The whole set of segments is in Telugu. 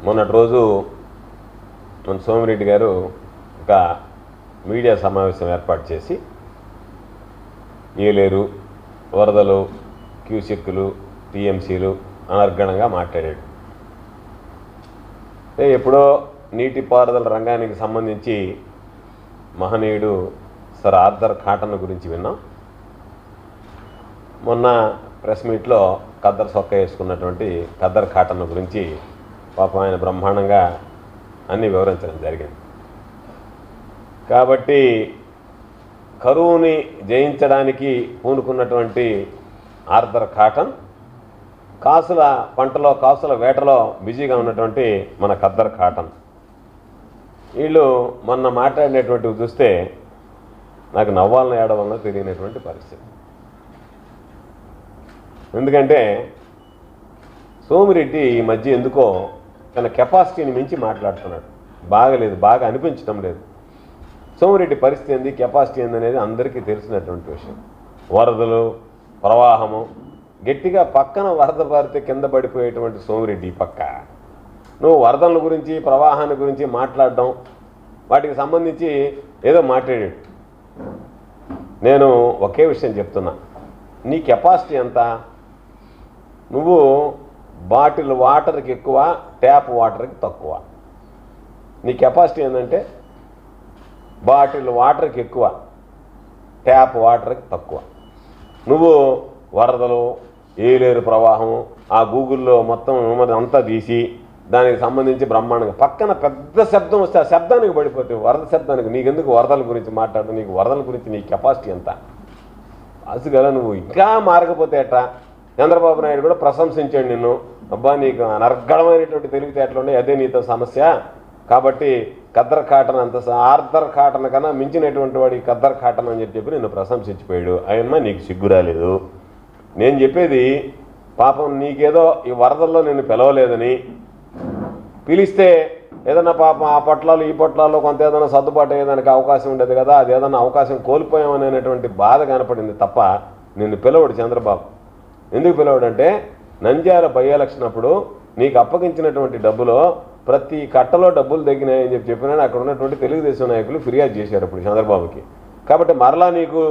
మొన్నటి రోజు మన సోమిరెడ్డి గారు ఒక మీడియా సమావేశం ఏర్పాటు చేసి ఏలేరు, వరదలు, క్యూసెక్కులు, టీఎంసీలు అనర్గణంగా మాట్లాడాడు. ఎప్పుడో నీటిపారుదల రంగానికి సంబంధించి మహనీయుడు సర్ ఆర్థర్ కాటన్ గురించి విన్నాం. మొన్న ప్రెస్ మీట్లో ఖద్దర్ సొక్క వేసుకున్నటువంటి ఖద్దర్ కాటన్ గురించి పాపం ఆయన బ్రహ్మాండంగా అన్నీ వివరించడం జరిగింది. కాబట్టి కరువుని జయించడానికి పూనుకున్నటువంటి ఆర్థర్ కాటన్ కాసుల పంటలో, కాసుల వేటలో బిజీగా ఉన్నటువంటి మన ఖద్దర్ కాటన్, వీళ్ళు మొన్న మాట్లాడినటువంటివి చూస్తే నాకు నవ్వాలని ఏడవాలనో తెలియనటువంటి పరిస్థితి. ఎందుకంటే సోమిరెడ్డి ఈ మధ్య ఎందుకో తన కెపాసిటీని మించి మాట్లాడుతున్నాడు. బాగలేదు, బాగా అనిపించడం లేదు. సోమిరెడ్డి పరిస్థితి ఏంది, కెపాసిటీ ఏంది అనేది అందరికీ తెలిసినటువంటి విషయం. వరదలు, ప్రవాహము, గట్టిగా పక్కన వరద పారితే కింద పడిపోయేటువంటి సోమిరెడ్డి పక్క నువ్వు వరదల గురించి, ప్రవాహాన్ని గురించి మాట్లాడడం, వాటికి సంబంధించి ఏదో మాట్లాడాడు. నేను ఒకే విషయం చెప్తున్నా, నీ కెపాసిటీ ఎంత? నువ్వు బాటిల్ వాటర్కి ఎక్కువ, ట్యాప్ వాటర్కి తక్కువ. నీ కెపాసిటీ ఏంటంటే బాటిల్ వాటర్కి ఎక్కువ, ట్యాప్ వాటర్కి తక్కువ. నువ్వు వరదలు, ఏలేరు ప్రవాహం, ఆ గూగుల్లో మొత్తం అంతా తీసి దానికి సంబంధించి బ్రహ్మాండంగా పక్కన పెద్ద శబ్దం వస్తే ఆ శబ్దానికి పడిపోతావు, వరద శబ్దానికి. నీకెందుకు వరదల గురించి మాట్లాడు? నీకు వరదల గురించి నీ కెపాసిటీ ఎంత? అసలు నువ్వు ఇంకా మారకపోతే ఎట్టా? చంద్రబాబు నాయుడు కూడా ప్రశంసించాడు నిన్ను. అబ్బా, నీకు అనర్గళమైనటువంటి తెలివితేటలు ఉన్నాయి, అదే నీతో సమస్య. కాబట్టి ఖద్దర్ కాటన్ అంత ఆర్థర్ కాటన్ కన్నా మించినటువంటి వాడి ఖద్దర్ కాటన్ అని చెప్పి నిన్ను ప్రశంసించిపోయాడు. ఆయనమ్మా నీకు సిగ్గు రాలేదు. నేను చెప్పేది పాపం నీకేదో ఈ వరదల్లో నిన్ను పిలవలేదని, పిలిస్తే ఏదన్నా పాపం ఆ పొట్లాలు ఈ పొట్లాల్లో కొంత ఏదైనా సర్దుబాటు అయ్యేదానికి అవకాశం ఉండేది కదా, అది ఏదన్నా అవకాశం కోల్పోయామనేటువంటి బాధ కనపడింది తప్ప నిన్ను పిలవడు చంద్రబాబు. ఎందుకు పిలవడంటే నంద్యాల బై ఎలక్షన్ అప్పుడు నీకు అప్పగించినటువంటి డబ్బులో ప్రతి కట్టలో డబ్బులు తగ్గినాయని చెప్పినా అక్కడ ఉన్నటువంటి తెలుగుదేశం నాయకులు ఫిర్యాదు చేశారు అప్పుడు చంద్రబాబుకి. కాబట్టి మరలా నీకు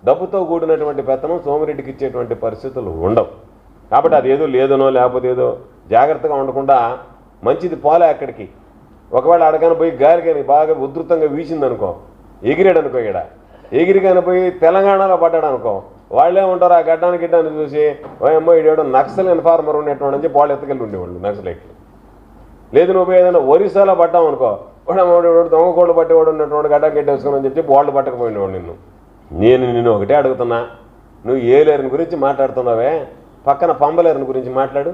డబ్బుతో కూడినటువంటి పెత్తనం సోమిరెడ్డికి ఇచ్చేటువంటి పరిస్థితులు ఉండవు. కాబట్టి అది ఏదో లేదనో లేకపోతే ఏదో జాగ్రత్తగా ఉండకుండా మంచిది పోలే అక్కడికి. ఒకవేళ అడగానే పోయి గాలికని బాగా ఉధృతంగా వీసిందనుకో, ఎగిరాడు అనుకో, ఇక్కడ ఎగిరిగాని పోయి తెలంగాణలో పడ్డాడు అనుకో, వాళ్ళే ఉంటారు ఆ గడ్డాన్ని గిడ్డాన్ని చూసి ఓయమ్మో ఇడేవాడు నక్సల్ ఇన్ఫార్మర్ ఉన్నటువంటి అని చెప్పి వాళ్ళు ఎత్తుకెళ్ళి ఉండేవాళ్ళు నక్సలైట్లు. లేదు నువ్వు ఏదైనా ఒరిస్సాలో పడ్డాం అనుకో, వాడు దొంగ కోళ్ళు పట్టేవాడు ఉన్నటువంటి గడ్డ గిడ్డ వేసుకుని చెప్పి వాళ్ళు పట్టకపోయినవాడు నిన్ను. నిన్ను ఒకటే అడుగుతున్నా, నువ్వు ఏలేరుని గురించి మాట్లాడుతున్నావే, పక్కన పంబలేరుని గురించి మాట్లాడు.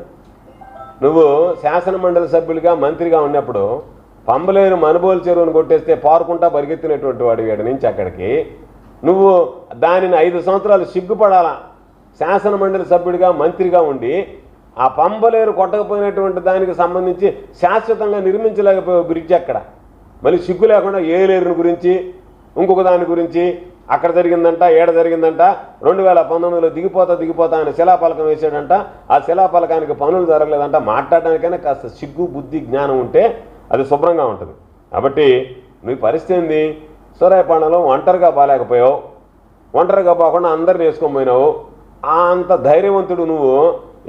నువ్వు శాసనమండలి సభ్యులుగా మంత్రిగా ఉన్నప్పుడు పంబలేరు మనుబోలు చెరువును కొట్టేస్తే పారుకుంటా పరిగెత్తినటువంటి వాడు వీడి నుంచి అక్కడికి. నువ్వు దానిని 5 సంవత్సరాలు సిగ్గుపడాలా. శాసనమండలి సభ్యుడిగా మంత్రిగా ఉండి ఆ పంబలేరు కొట్టకపోయినటువంటి దానికి సంబంధించి శాశ్వతంగా నిర్మించలేకపోయావు బ్రిడ్జ్ అక్కడ. మళ్ళీ సిగ్గు లేకుండా ఏలేరుని గురించి, ఇంకొక దాని గురించి, అక్కడ జరిగిందంట, ఏడ జరిగిందంట, 2019లో దిగిపోతా అని శిలాపలకం వేసాడంట, ఆ శిలాపలకానికి పనులు జరగలేదంట. మాట్లాడడానికైనా కాస్త సిగ్గు, బుద్ధి, జ్ఞానం ఉంటే అది శుభ్రంగా ఉంటుంది. కాబట్టి నీ పరిస్థితి ఏంది? సూరాయపాండలో ఒంటరిగా బాలేకపోయావు, ఒంటరిగా పోకుండా అందరిని వేసుకొని పోయినావు. అంత ధైర్యవంతుడు నువ్వు.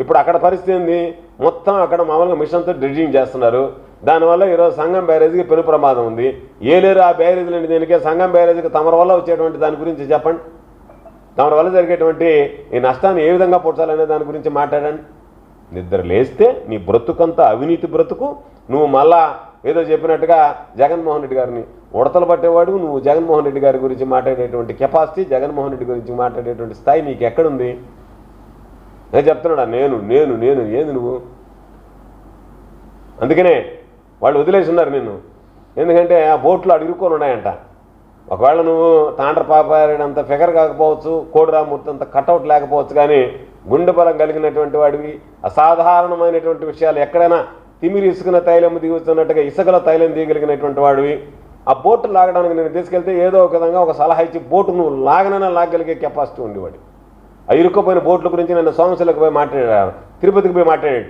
ఇప్పుడు అక్కడ పరిస్థితి ఏంది? మొత్తం అక్కడ మామూలుగా మిషన్తో డ్రెడ్జింగ్ చేస్తున్నారు. దానివల్ల ఈరోజు సంగం బ్యారేజీకి పెను ప్రమాదం ఉంది. ఏలేరు ఆ బ్యారేజీలు దేనికే, సంగం బ్యారేజీకి తమరి వల్ల వచ్చేటువంటి దాని గురించి చెప్పండి. తమరి వల్ల జరిగేటువంటి ఈ నష్టాన్ని ఏ విధంగా పూడ్చాలనే దాని గురించి మాట్లాడండి. నిద్ర లేస్తే నీ బ్రతుకంతా అవినీతి బ్రతుకు. నువ్వు మళ్ళా ఏదో చెప్పినట్టుగా జగన్మోహన్ రెడ్డి గారిని ఉడతలు పట్టేవాడు. నువ్వు జగన్మోహన్ రెడ్డి గారి గురించి మాట్లాడేటువంటి కెపాసిటీ, జగన్మోహన్ రెడ్డి గురించి మాట్లాడేటువంటి స్థాయి నీకు ఎక్కడుంది? నేను చెప్తున్నాడా నేను నేను నేను ఏంది నువ్వు? అందుకనే వాళ్ళు వదిలేసి ఉన్నారు నిన్ను. ఎందుకంటే ఆ బోట్లు అడుగుకొని ఉన్నాయంట. ఒకవేళ నువ్వు తాండ్ర పాపారేడంత ఫిగర్ కాకపోవచ్చు, కోడిరామూర్తి అంత కటౌట్ లేకపోవచ్చు, కానీ గుండె బలం కలిగినటువంటి వాడివి. అసాధారణమైనటువంటి విషయాలు ఎక్కడైనా తిమిరి ఇసుకున్న తైలం దిగుతున్నట్టుగా ఇసుకలో తైలం దిగలిగినటువంటి వాడివి. ఆ బోటు లాగడానికి నేను తీసుకెళ్తే ఏదో ఒక విధంగా ఒక సలహా ఇచ్చి బోటు నువ్వు లాగనైనా లాగలిగే కెపాసిటీ ఉండేవాడు. ఆ ఇరుక్కుపోయిన బోట్ల గురించి నేను సోమశిలకు పోయి మాట్లాడాడు, తిరుపతికి పోయి మాట్లాడాడు.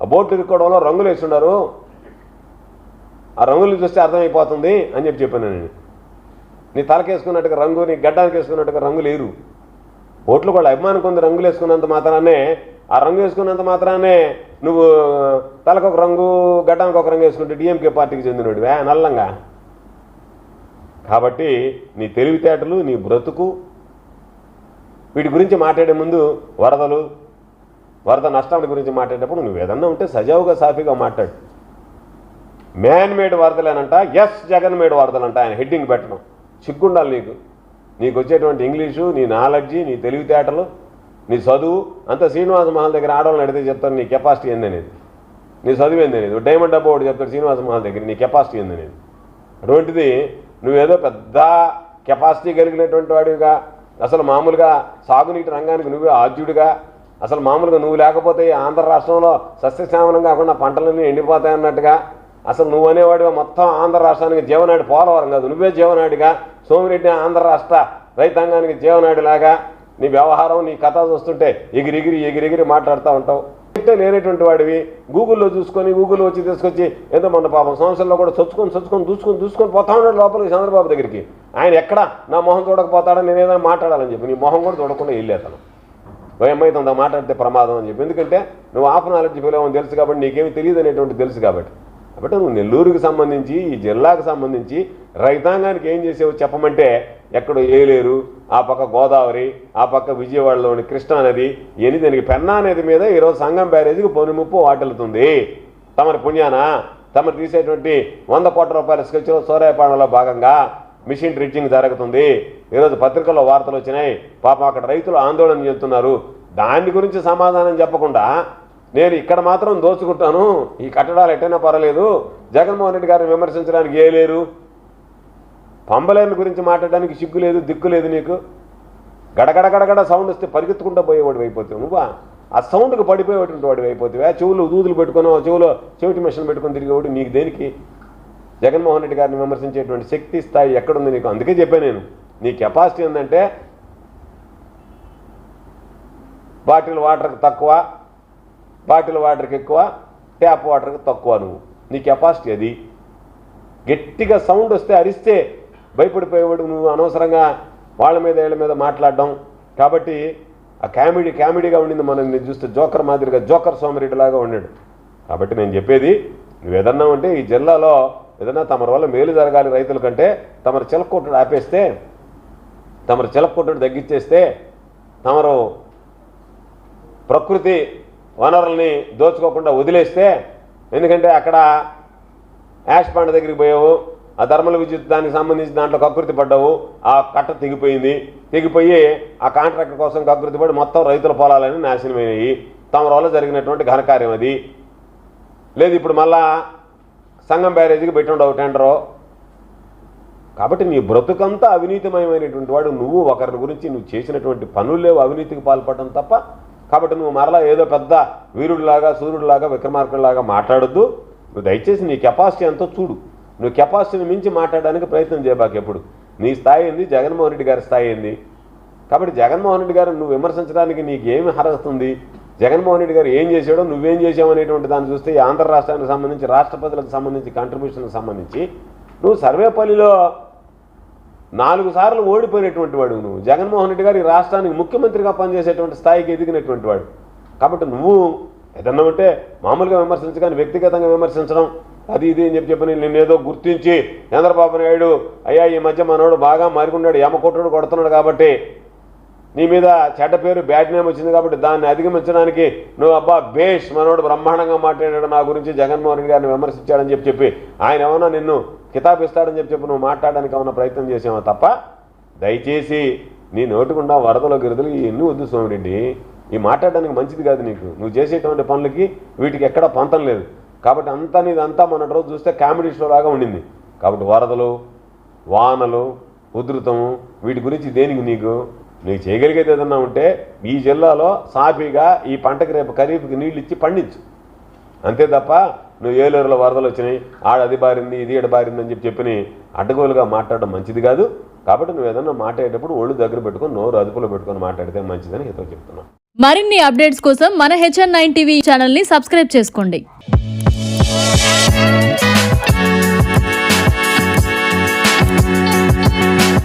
ఆ బోట్లు ఇరుక్కోవడంలో రంగులు వేస్తున్నారు. ఆ రంగులు చూస్తే అర్థమైపోతుంది అని చెప్పాను నేను. నీ తలకేసుకున్నట్టుగా రంగు, నీ గడ్డానికి వేసుకున్నట్టుగా రంగు లేరు. ఓట్లు కూడా అభిమానం కొంది రంగులు వేసుకున్నంత మాత్రానే, ఆ రంగు వేసుకున్నంత మాత్రానే నువ్వు తలకు ఒక రంగు గడ్డానికి ఒక రంగు వేసుకుంటే డిఎంకే పార్టీకి చెందినోడివే నల్లంగా. కాబట్టి నీ తెలివితేటలు, నీ బ్రతుకు, వీటి గురించి మాట్లాడే ముందు వరద నష్టాల గురించి మాట్లాడేటప్పుడు నువ్వు ఏదన్నా ఉంటే సజావుగా సాఫీగా మాట్లాడు. మ్యాన్ మేడ్ వరదలేనంట, ఎస్ జగన్ మేడ్ వరదలంట ఆయన హెడ్డింగ్ పెట్టడం. సిగ్గుండాలి నీకు వచ్చేటువంటి ఇంగ్లీషు, నీ నాలెడ్జి, నీ తెలివితేటలు, నీ చదువు అంతా శ్రీనివాస మహల్ దగ్గర ఆడవాళ్ళని అడిగితే చెప్తాను నీ కెపాసిటీ ఏందనేది, నీ చదువు ఏందనేది. డైమండ్ డబ్బా ఒకటి చెప్తాడు శ్రీనివాస మహల్ దగ్గర నీ కెపాసిటీ ఏందనేది. అటువంటిది నువ్వేదో పెద్ద కెపాసిటీ కలిగినటువంటి వాడిగా, అసలు మామూలుగా సాగునీటి రంగానికి నువ్వే ఆద్యుడిగా, అసలు మామూలుగా నువ్వు లేకపోతే ఆంధ్ర రాష్ట్రంలో సస్యశ్యామలం కాకుండా పంటలన్నీ ఎండిపోతాయన్నట్టుగా, అసలు నువ్వు అనేవాడిగా మొత్తం ఆంధ్ర రాష్ట్రానికి జీవనాడి పోలవరం కాదు, నువ్వే జీవనాడిగా, సోమిరెడ్డి ఆంధ్ర రాష్ట్ర రైతాంగానికి జీవనాడిలాగా నీ వ్యవహారం, నీ కథ చూస్తుంటే ఎగిరిగిరి మాట్లాడుతూ ఉంటావు. లేనటువంటి వాడివి గూగుల్లో చూసుకొని, గూగుల్లో వచ్చి తీసుకొచ్చి ఏదో మన పాపం సంవత్సరంలో కూడా దూసుకొని పోతా ఉన్నాడు లోపలికి చంద్రబాబు దగ్గరికి. ఆయన ఎక్కడ నా మొహం చూడకపోతాడని నేను ఏదైనా మాట్లాడాలని చెప్పి నీ మొహం కూడా చూడకుండా వెళ్ళేతాను. ఏమైతుందో మాట్లాడితే ప్రమాదం అని చెప్పి. ఎందుకంటే నువ్వు ఆఫ్ నాలెడ్జ్ పిలవని తెలుసు కాబట్టి, నీకేమి తెలియదు అనేటువంటి తెలుసు కాబట్టి. నువ్వు నెల్లూరుకి సంబంధించి, ఈ జిల్లాకు సంబంధించి రైతాంగానికి ఏం చేసావు చెప్పమంటే, ఎక్కడో ఏలేరు, ఆ పక్క గోదావరి, ఆ పక్క విజయవాడలోని కృష్ణానది, దానికి పెన్నా నది మీద ఈరోజు సంగం బ్యారేజీకి పొనుముప్పు వాటిల్లుతుంది. తమరి పుణ్యాన తమరు తీసేటువంటి 100 కోట్ల రూపాయల స్కెచ్లో సూర్యాపాడంలో భాగంగా మిషన్ డ్రిడ్జింగ్ జరుగుతుంది. ఈరోజు పత్రికల్లో వార్తలు వచ్చినాయి. పాపం అక్కడ రైతులు ఆందోళన చెందుతున్నారు. దాని గురించి సమాధానం చెప్పకుండా నేను ఇక్కడ మాత్రం దోచుకుంటాను, ఈ కట్టడాలు ఎట్టైనా పర్వాలేదు, జగన్మోహన్ రెడ్డి గారిని విమర్శించడానికి లేరు, పంబలేని గురించి మాట్లాడడానికి సిగ్గు లేదు, దిక్కు లేదు నీకు. గడగడ సౌండ్ వస్తే పరిగెత్తుకుంటూ పోయేవాడు అయిపోతావు. నువ్వు ఆ సౌండ్కి పడిపోయేటువంటి వాడు అయిపోతావా? చెవులు దూదులు పెట్టుకుని, చెవులో చెవిటి మిషన్ పెట్టుకొని తిరిగేవాడు. నీకు దేనికి జగన్మోహన్ రెడ్డి గారిని విమర్శించేటువంటి శక్తి స్థాయి ఎక్కడుంది నీకు? అందుకే చెప్పాను నేను, నీ కెపాసిటీ ఏంటంటే బాటిల్ వాటర్కి తక్కువ, బాటిల్ వాటర్కి ఎక్కువ, ట్యాప్ వాటర్కి తక్కువ. నీ కెపాసిటీ అది. గట్టిగా సౌండ్ వస్తే అరిస్తే భయపడిపోయేవాడు నువ్వు, అనవసరంగా వాళ్ళ మీద వీళ్ళ మీద మాట్లాడడం. కాబట్టి ఆ కామెడీగా ఉండింది. మనం నేను చూస్తే జోకర్ మాదిరిగా, జోకర్ సోమిరెడ్డిలాగా ఉన్నాడు. కాబట్టి నేను చెప్పేది, నువ్వు ఏదన్నా ఉంటే ఈ జిల్లాలో ఏదన్నా తమరి వల్ల మేలు జరగాలి రైతుల కంటే, తమరు చిలకొట్టుడు ఆపేస్తే, తమరు చిలకొట్టుడు తగ్గించేస్తే, తమరు ప్రకృతి వనరుల్ని దోచుకోకుండా వదిలేస్తే, ఎందుకంటే అక్కడ యాష్ పాండ్ దగ్గరికి పోయావు, ఆ ధర్మల విద్యుత్ దానికి సంబంధించి దాంట్లో కకృతి పడ్డావు, ఆ కట్ట తెగిపోయి ఆ కాంట్రాక్టర్ కోసం కకృతి పడి మొత్తం రైతుల పొలాలని నాశనమైనవి. తమ వల్ల జరిగినటువంటి ఘనకార్యం అది. లేదు ఇప్పుడు మళ్ళా సంగం బ్యారేజీకి పెట్టి ఉండవు టెండరు. కాబట్టి నీ బ్రతుకంతా అవినీతిమయమైనటువంటి వాడు నువ్వు. ఒకరి గురించి నువ్వు చేసినటువంటి పనులు లేవు అవినీతికి పాల్పడడం తప్ప. కాబట్టి నువ్వు మరలా ఏదో పెద్ద వీరుడిలాగా, సూర్యుడిలాగా, విక్రమార్కుడిలాగా మాట్లాడొద్దు. నువ్వు దయచేసి నీ కెపాసిటీ ఎంతో చూడు. నువ్వు కెపాసిటీని మించి మాట్లాడడానికి ప్రయత్నం చేయబాకు ఎప్పుడు. నీ స్థాయి ఏంది, జగన్మోహన్ రెడ్డి గారి స్థాయి ఏంది. కాబట్టి జగన్మోహన్ రెడ్డి గారు నువ్వు విమర్శించడానికి నీకు ఏమి అర్హత ఉంది? జగన్మోహన్ రెడ్డి గారు ఏం చేశాడో, నువ్వేం చేసావు అనేటువంటి దాన్ని చూస్తే, ఈ ఆంధ్ర రాష్ట్రానికి సంబంధించి, రాష్ట్రపతులకు సంబంధించి, కంట్రిబ్యూషన్కి సంబంధించి నువ్వు సర్వేపల్లిలో 4 సార్లు ఓడిపోయినటువంటి వాడు నువ్వు. జగన్మోహన్ రెడ్డి గారు ఈ రాష్ట్రానికి ముఖ్యమంత్రిగా పనిచేసేటువంటి స్థాయికి ఎదిగినటువంటి వాడు. కాబట్టి నువ్వు ఏదన్నా ఉంటే మామూలుగా విమర్శించగానే వ్యక్తిగతంగా విమర్శించడం అది ఇది అని చెప్పని నిన్నేదో గుర్తించి చంద్రబాబు నాయుడు అయ్యా ఈ మధ్య మనోడు బాగా మారికున్నాడు, యమకొట్టుడు కొడుతున్నాడు కాబట్టి నీ మీద చెడ్డ పేరు, బ్యాడ్ నేమ్ వచ్చింది కాబట్టి దాన్ని అధిగమించడానికి నువ్వు అబ్బా బేష్ మనోడు బ్రహ్మాండంగా మాట్లాడాడు నా గురించి, జగన్మోహన్ రెడ్డి గారిని విమర్శించాడని చెప్పి ఆయన ఏమన్నా నిన్ను కితాబిస్తాడని చెప్పి నువ్వు మాట్లాడడానికి ఏమన్నా ప్రయత్నం చేసావా తప్ప, దయచేసి నీ నోటికుండా వరదలో గిరదలు ఇవన్నీ వద్దు సోమిరెడ్డి. ఈ మాట్లాడడానికి మంచిది కాదు నీకు. నువ్వు చేసేటువంటి పనులకి వీటికి ఎక్కడా పంతం లేదు. కాబట్టి అంతా నీదంతా మొన్నటి రోజు చూస్తే కామెడీ షో లాగా ఉండింది. కాబట్టి వరదలు, వానలు, ఉధృతము వీటి గురించి దేనికి నీకు చేయగలిగేది ఏదన్నా ఉంటే ఈ జిల్లాలో సాఫీగా ఈ పంటకి రేపు ఖరీఫ్కి నీళ్ళు ఇచ్చి పండించు. అంతే తప్ప నువ్వు ఏలూరులో వరదలు వచ్చినాయి, అది బారింది, ఇది బారింది అని చెప్పి అడ్డగోలుగా మాట్లాడడం మంచిది కాదు. కాబట్టి నువ్వు ఏదన్నా మాట్లాడేటప్పుడు ఒళ్ళు దగ్గర పెట్టుకొని, నోరు అదుపులో పెట్టుకొని మాట్లాడితే మంచిదని హితో చెప్తున్నాను. మరిన్ని అప్డేట్స్ కోసం మన HN9 టీవీ ఛానల్ని సబ్స్క్రైబ్ చేసుకోండి.